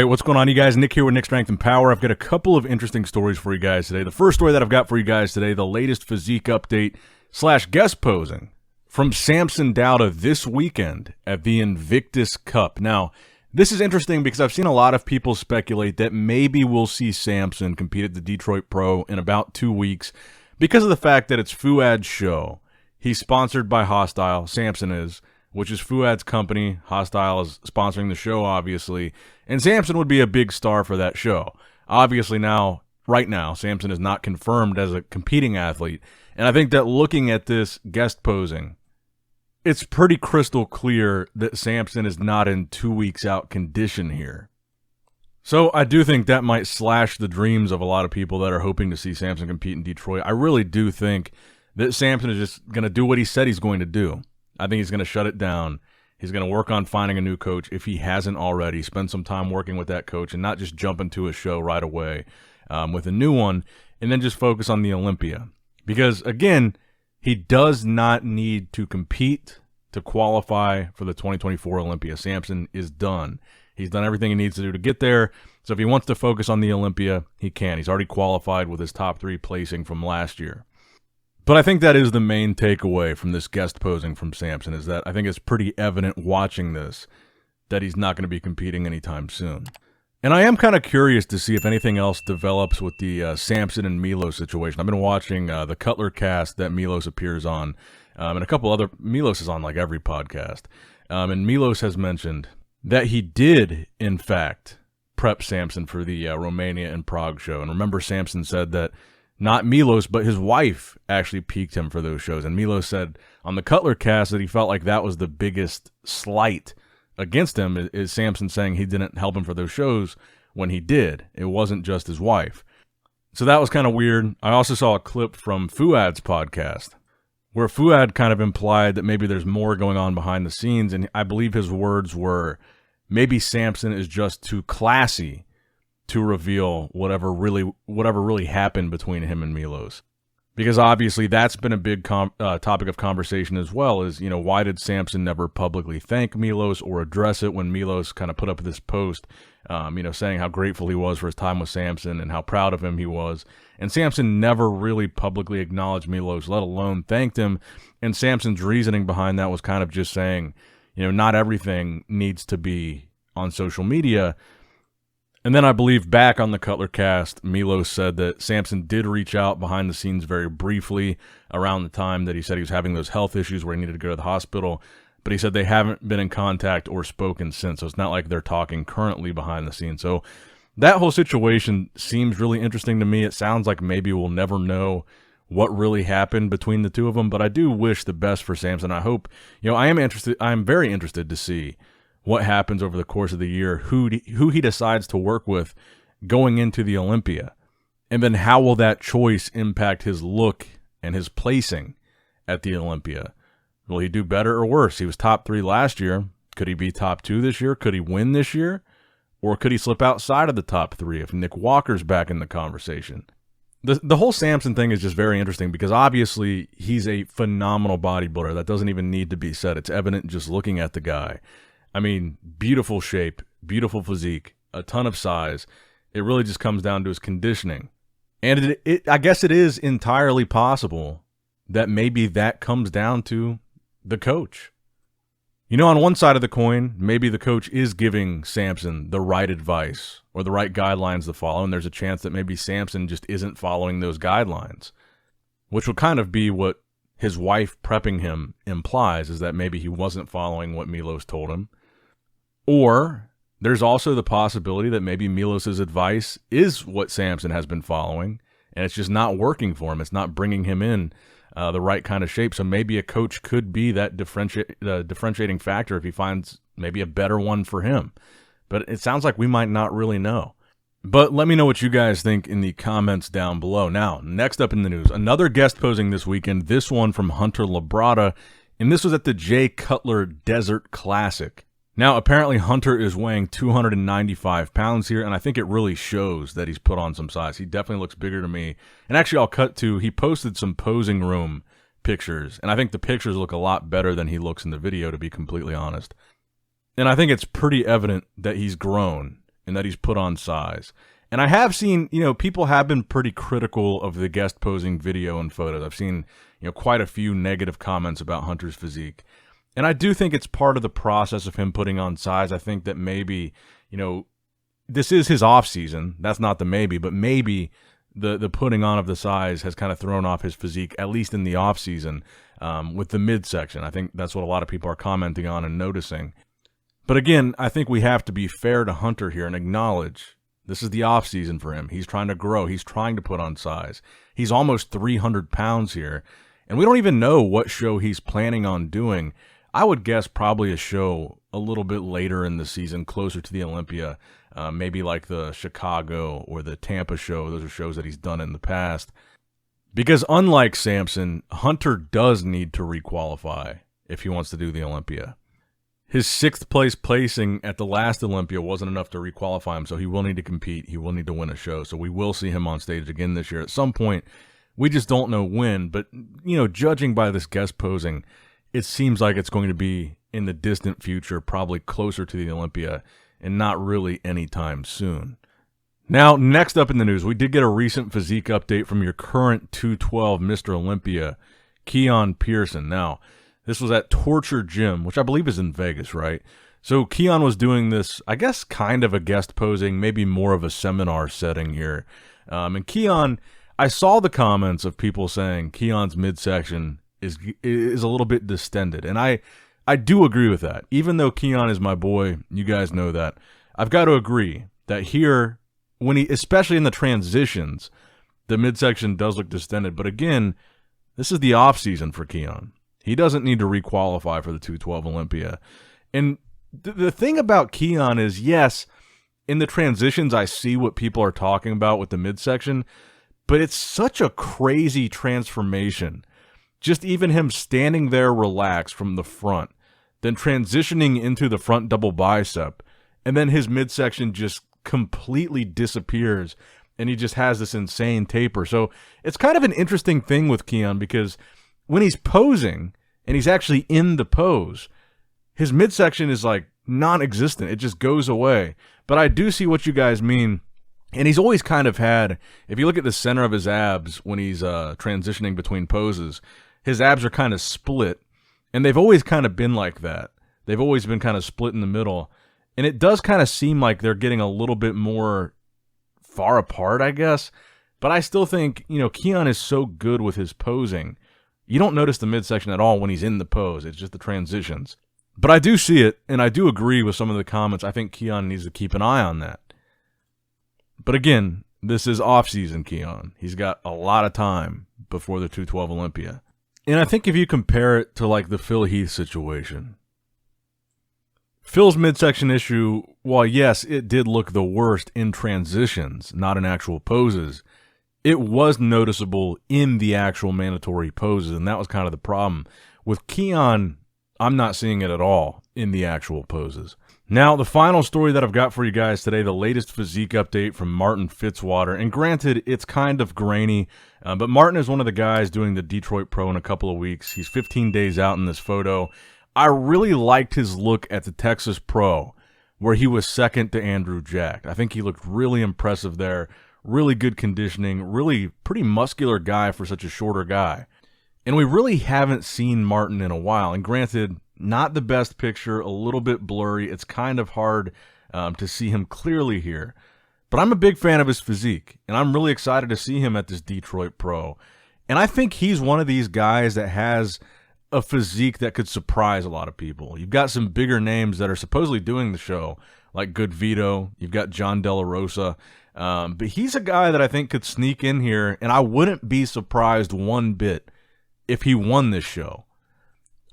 what's going on, you guys? Nick here with Nick Strength and Power. I've got a couple of interesting stories for you guys today. The first story that I've got for you guys today, the latest physique update / guest posing from Samson Dauda this weekend at the Invictus Cup. Now, this is interesting because I've seen a lot of people speculate that maybe we'll see Samson compete at the Detroit Pro in about 2 weeks because of the fact that it's Fouad's show. He's sponsored by Hostile, Samson is, which is Fouad's company. Hostile is sponsoring the show, obviously, and Samson would be a big star for that show. Obviously right now, Samson is not confirmed as a competing athlete, and I think that looking at this guest posing, it's pretty crystal clear that Samson is not in 2 weeks out condition here. So I do think that might slash the dreams of a lot of people that are hoping to see Samson compete in Detroit. I really do think that Samson is just going to do what he said he's going to do. I think he's going to shut it down. He's going to work on finding a new coach if he hasn't already. Spend some time working with that coach and not just jump into a show right away with a new one and then just focus on the Olympia. Because, again, he does not need to compete to qualify for the 2024 Olympia. Samson is done. He's done everything he needs to do to get there. So if he wants to focus on the Olympia, he can. He's already qualified with his top 3 placing from last year. But I think that is the main takeaway from this guest posing from Samson, is that I think it's pretty evident watching this that he's not going to be competing anytime soon. And I am kind of curious to see if anything else develops with the Samson and Milos situation. I've been watching the Cutler cast that Milos appears on, and a couple other. Milos is on like every podcast. And Milos has mentioned that he did, in fact, prep Samson for the Romania and Prague show. And remember, Samson said that not Milos, but his wife actually piqued him for those shows. And Milos said on the Cutler cast that he felt like that was the biggest slight against him, is Samson saying he didn't help him for those shows when he did. It wasn't just his wife. So that was kind of weird. I also saw a clip from Fouad's podcast where Fouad kind of implied that maybe there's more going on behind the scenes. And I believe his words were, maybe Samson is just too classy to reveal whatever really happened between him and Milos. Because obviously that's been a big topic of conversation as well, is, why did Samson never publicly thank Milos or address it when Milos kind of put up this post, saying how grateful he was for his time with Samson and how proud of him he was. And Samson never really publicly acknowledged Milos, let alone thanked him. And Samson's reasoning behind that was kind of just saying, not everything needs to be on social media. And then I believe back on the Cutler cast, Milos said that Samson did reach out behind the scenes very briefly around the time that he said he was having those health issues where he needed to go to the hospital. But he said they haven't been in contact or spoken since. So it's not like they're talking currently behind the scenes. So that whole situation seems really interesting to me. It sounds like maybe we'll never know what really happened between the two of them. But I do wish the best for Samson. I hope, I'm very interested to see what happens over the course of the year, who he decides to work with going into the Olympia. And then how will that choice impact his look and his placing at the Olympia? Will he do better or worse? He was top 3 last year. Could he be top 2 this year? Could he win this year? Or could he slip outside of the top 3 if Nick Walker's back in the conversation? The whole Samson thing is just very interesting because obviously he's a phenomenal bodybuilder. That doesn't even need to be said. It's evident just looking at the guy. I mean, beautiful shape, beautiful physique, a ton of size. It really just comes down to his conditioning. And I guess it is entirely possible that maybe that comes down to the coach. On one side of the coin, maybe the coach is giving Samson the right advice or the right guidelines to follow, and there's a chance that maybe Samson just isn't following those guidelines, which would kind of be what his wife prepping him implies, is that maybe he wasn't following what Milos told him. Or there's also the possibility that maybe Milos's advice is what Samson has been following, and it's just not working for him. It's not bringing him in the right kind of shape. So maybe a coach could be that differentiating factor if he finds maybe a better one for him. But it sounds like we might not really know. But let me know what you guys think in the comments down below. Now, next up in the news, another guest posing this weekend, this one from Hunter Labrada, and this was at the Jay Cutler Desert Classic. Now, apparently Hunter is weighing 295 pounds here, and I think it really shows that he's put on some size. He definitely looks bigger to me. And actually, I'll cut to, he posted some posing room pictures, and I think the pictures look a lot better than he looks in the video, to be completely honest. And I think it's pretty evident that he's grown and that he's put on size. And I have seen, people have been pretty critical of the guest posing video and photos. I've seen, quite a few negative comments about Hunter's physique. And I do think it's part of the process of him putting on size. I think that maybe, this is his off season. That's not the maybe, but maybe the putting on of the size has kind of thrown off his physique, at least in the off season, with the midsection. I think that's what a lot of people are commenting on and noticing. But again, I think we have to be fair to Hunter here and acknowledge this is the off season for him. He's trying to grow. He's trying to put on size. He's almost 300 pounds here, and we don't even know what show he's planning on doing. I would guess probably a show a little bit later in the season, closer to the Olympia, maybe like the Chicago or the Tampa show. Those are shows that he's done in the past. Because unlike Samson, Hunter does need to requalify if he wants to do the Olympia. His 6th place placing at the last Olympia wasn't enough to requalify him, so he will need to compete. He will need to win a show. So we will see him on stage again this year at some point. We just don't know when. But, judging by this guest posing, it seems like it's going to be in the distant future, probably closer to the Olympia, and not really anytime soon. Now, next up in the news, we did get a recent physique update from your current 212 Mr. Olympia, Keone Pearson. Now, this was at Torture Gym, which I believe is in Vegas, right? So Keone was doing this, I guess, kind of a guest posing, maybe more of a seminar setting here. And Keone, I saw the comments of people saying Keone's midsection is a little bit distended. And I do agree with that. Even though Keone is my boy, you guys know that. I've got to agree that here, especially in the transitions, the midsection does look distended. But again, this is the off season for Keone. He doesn't need to requalify for the 212 Olympia. And the thing about Keone is, yes, in the transitions, I see what people are talking about with the midsection, but it's such a crazy transformation. Just even him standing there relaxed from the front, then transitioning into the front double bicep, and then his midsection just completely disappears, and he just has this insane taper. So it's kind of an interesting thing with Keone, because when he's posing and he's actually in the pose, his midsection is like non-existent. It just goes away. But I do see what you guys mean. And he's always kind of had, if you look at the center of his abs when he's transitioning between poses, his abs are kind of split. And they've always kind of been like that. They've always been kind of split in the middle. And it does kind of seem like they're getting a little bit more far apart, I guess. But I still think, Keone is so good with his posing. You don't notice the midsection at all when he's in the pose. It's just the transitions. But I do see it, and I do agree with some of the comments. I think Keone needs to keep an eye on that. But again, this is off-season Keone. He's got a lot of time before the 212 Olympia. And I think if you compare it to like the Phil Heath situation, Phil's midsection issue, while yes, it did look the worst in transitions, not in actual poses, it was noticeable in the actual mandatory poses, and that was kind of the problem. With Keone, I'm not seeing it at all in the actual poses. Now, the final story that I've got for you guys today, the latest physique update from Martin Fitzwater. And granted, it's kind of grainy, but Martin is one of the guys doing the Detroit Pro in a couple of weeks. He's 15 days out in this photo. I really liked his look at the Texas Pro, where he was second to Andrew Jack. I think he looked really impressive there. Really good conditioning, really pretty muscular guy for such a shorter guy. And we really haven't seen Martin in a while. And granted, not the best picture, a little bit blurry. It's kind of hard to see him clearly here. But I'm a big fan of his physique, and I'm really excited to see him at this Detroit Pro. And I think he's one of these guys that has a physique that could surprise a lot of people. You've got some bigger names that are supposedly doing the show, like Good Vito. You've got John De La Rosa. But he's a guy that I think could sneak in here, and I wouldn't be surprised one bit if he won this show.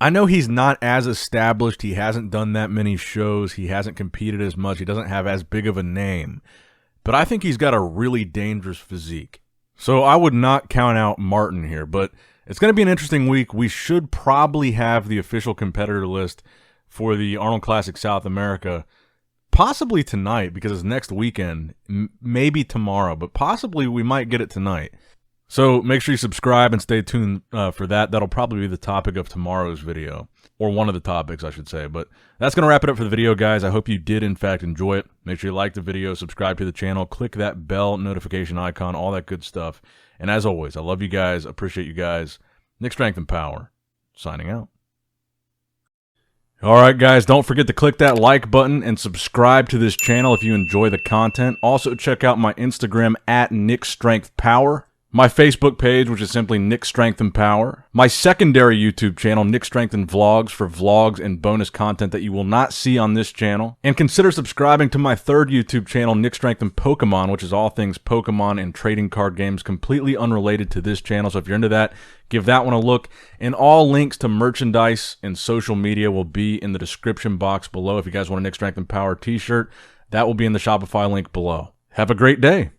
I know he's not as established. He hasn't done that many shows. He hasn't competed as much. He doesn't have as big of a name. But I think he's got a really dangerous physique. So I would not count out Martin here, but it's going to be an interesting week. We should probably have the official competitor list for the Arnold Classic South America possibly tonight, because it's next weekend, maybe tomorrow, but possibly we might get it tonight. So make sure you subscribe and stay tuned for that. That'll probably be the topic of tomorrow's video, or one of the topics, I should say. But that's going to wrap it up for the video, guys. I hope you did, in fact, enjoy it. Make sure you like the video, subscribe to the channel, click that bell notification icon, all that good stuff. And as always, I love you guys, appreciate you guys. Nick Strength and Power, signing out. All right, guys, don't forget to click that like button and subscribe to this channel if you enjoy the content. Also, check out my Instagram at NICKS&P, my Facebook page, which is simply Nick Strength and Power, my secondary YouTube channel, Nick Strength and Vlogs, for vlogs and bonus content that you will not see on this channel. And consider subscribing to my third YouTube channel, Nick Strength and Pokemon, which is all things Pokemon and trading card games, completely unrelated to this channel. So if you're into that, give that one a look. And all links to merchandise and social media will be in the description box below. If you guys want a Nick Strength and Power t-shirt, that will be in the Shopify link below. Have a great day.